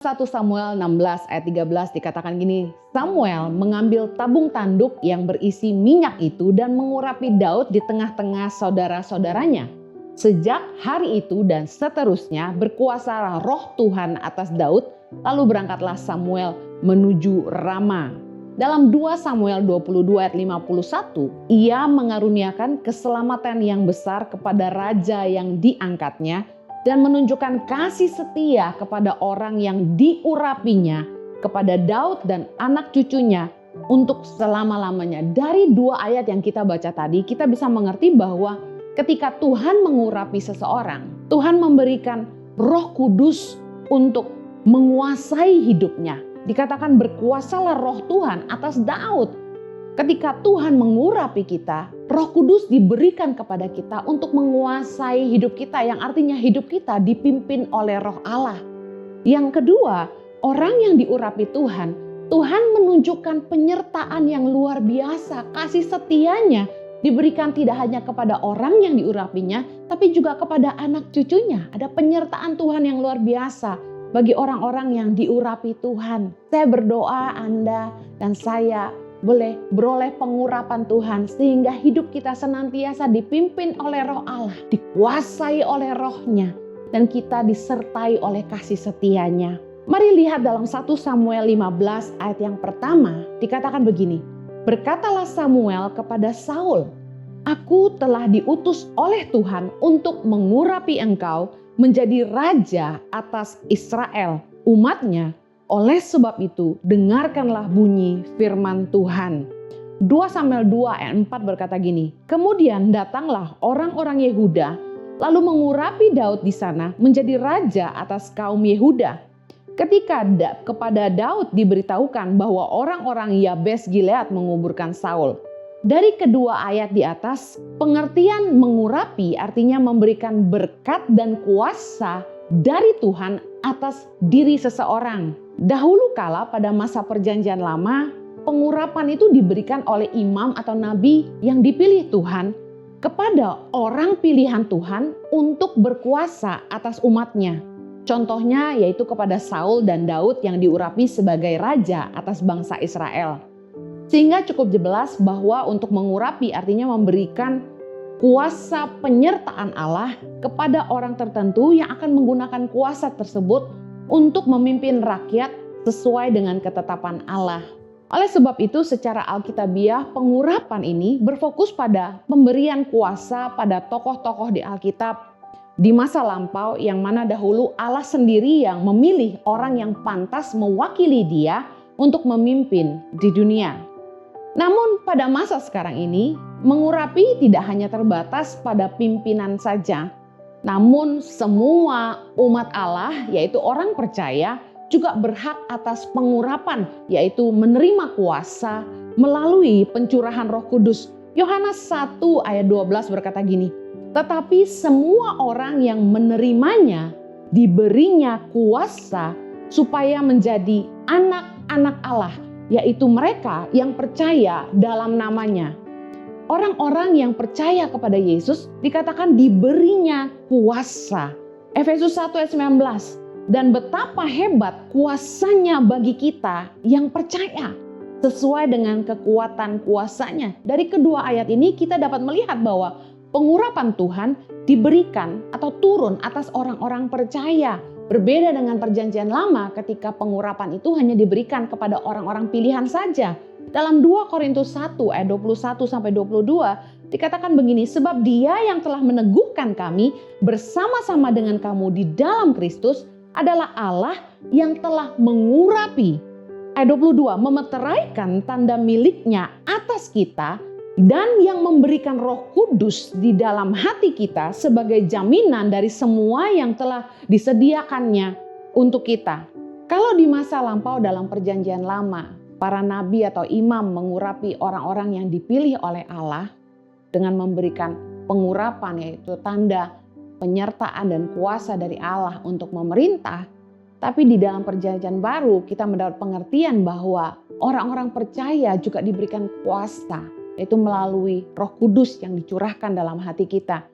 1 Samuel 16 ayat 13 dikatakan gini, Samuel mengambil tabung tanduk yang berisi minyak itu dan mengurapi Daud di tengah-tengah saudara-saudaranya. Sejak hari itu dan seterusnya berkuasalah roh Tuhan atas Daud, lalu berangkatlah Samuel menuju Rama. Dalam 2 Samuel 22 ayat 51, ia mengaruniakan keselamatan yang besar kepada raja yang diangkatnya, dan menunjukkan kasih setia kepada orang yang diurapinya, kepada Daud dan anak cucunya untuk selama-lamanya. Dari 2 ayat yang kita baca tadi, kita bisa mengerti bahwa ketika Tuhan mengurapi seseorang, Tuhan memberikan Roh Kudus untuk menguasai hidupnya. Dikatakan berkuasalah roh Tuhan atas Daud. Ketika Tuhan mengurapi kita, Roh Kudus diberikan kepada kita untuk menguasai hidup kita, yang artinya hidup kita dipimpin oleh Roh Allah. Yang kedua, orang yang diurapi Tuhan, Tuhan menunjukkan penyertaan yang luar biasa. Kasih setianya diberikan tidak hanya kepada orang yang diurapinya, tapi juga kepada anak cucunya. Ada penyertaan Tuhan yang luar biasa bagi orang-orang yang diurapi Tuhan. Saya berdoa Anda dan saya boleh beroleh pengurapan Tuhan sehingga hidup kita senantiasa dipimpin oleh Roh Allah, dikuasai oleh Roh-Nya, dan kita disertai oleh kasih setianya. Mari lihat dalam 1 Samuel 15 ayat yang pertama, dikatakan begini, berkatalah Samuel kepada Saul, aku telah diutus oleh Tuhan untuk mengurapi engkau menjadi raja atas Israel, umatnya. Oleh sebab itu, dengarkanlah bunyi firman Tuhan. 2 Samuel 2 ayat 4 berkata gini, kemudian datanglah orang-orang Yehuda, lalu mengurapi Daud di sana menjadi raja atas kaum Yehuda. Ketika kepada Daud diberitahukan bahwa orang-orang Yabes Gilead menguburkan Saul. Dari kedua ayat di atas, pengertian mengurapi artinya memberikan berkat dan kuasa dari Tuhan atas diri seseorang. Dahulu kala pada masa perjanjian lama, pengurapan itu diberikan oleh imam atau nabi yang dipilih Tuhan kepada orang pilihan Tuhan untuk berkuasa atas umatnya. Contohnya yaitu kepada Saul dan Daud yang diurapi sebagai raja atas bangsa Israel. Sehingga cukup jelas bahwa untuk mengurapi artinya memberikan kuasa penyertaan Allah kepada orang tertentu yang akan menggunakan kuasa tersebut untuk memimpin rakyat sesuai dengan ketetapan Allah. Oleh sebab itu secara Alkitabiah pengurapan ini berfokus pada pemberian kuasa pada tokoh-tokoh di Alkitab di masa lampau, yang mana dahulu Allah sendiri yang memilih orang yang pantas mewakili Dia untuk memimpin di dunia. Namun pada masa sekarang ini, mengurapi tidak hanya terbatas pada pimpinan saja, namun semua umat Allah, yaitu orang percaya, juga berhak atas pengurapan, yaitu menerima kuasa melalui pencurahan Roh Kudus. Yohanes 1 ayat 12 berkata gini, tetapi semua orang yang menerimanya diberinya kuasa supaya menjadi anak-anak Allah, yaitu mereka yang percaya dalam namanya. Orang-orang yang percaya kepada Yesus dikatakan diberinya kuasa. Efesus 1 ayat 19. Dan betapa hebat kuasanya bagi kita yang percaya. Sesuai dengan kekuatan kuasanya. Dari kedua ayat ini kita dapat melihat bahwa pengurapan Tuhan diberikan atau turun atas orang-orang percaya. Berbeda dengan perjanjian lama ketika pengurapan itu hanya diberikan kepada orang-orang pilihan saja. Dalam 2 Korintus 1 ayat 21-22 dikatakan begini, sebab Dia yang telah meneguhkan kami bersama-sama dengan kamu di dalam Kristus adalah Allah yang telah mengurapi. Ayat 22, memeteraikan tanda miliknya atas kita dan yang memberikan Roh Kudus di dalam hati kita sebagai jaminan dari semua yang telah disediakannya untuk kita. Kalau di masa lampau dalam perjanjian lama, para nabi atau imam mengurapi orang-orang yang dipilih oleh Allah dengan memberikan pengurapan, yaitu tanda penyertaan dan kuasa dari Allah untuk memerintah. Tapi di dalam perjanjian baru kita mendapat pengertian bahwa orang-orang percaya juga diberikan kuasa, yaitu melalui Roh Kudus yang dicurahkan dalam hati kita.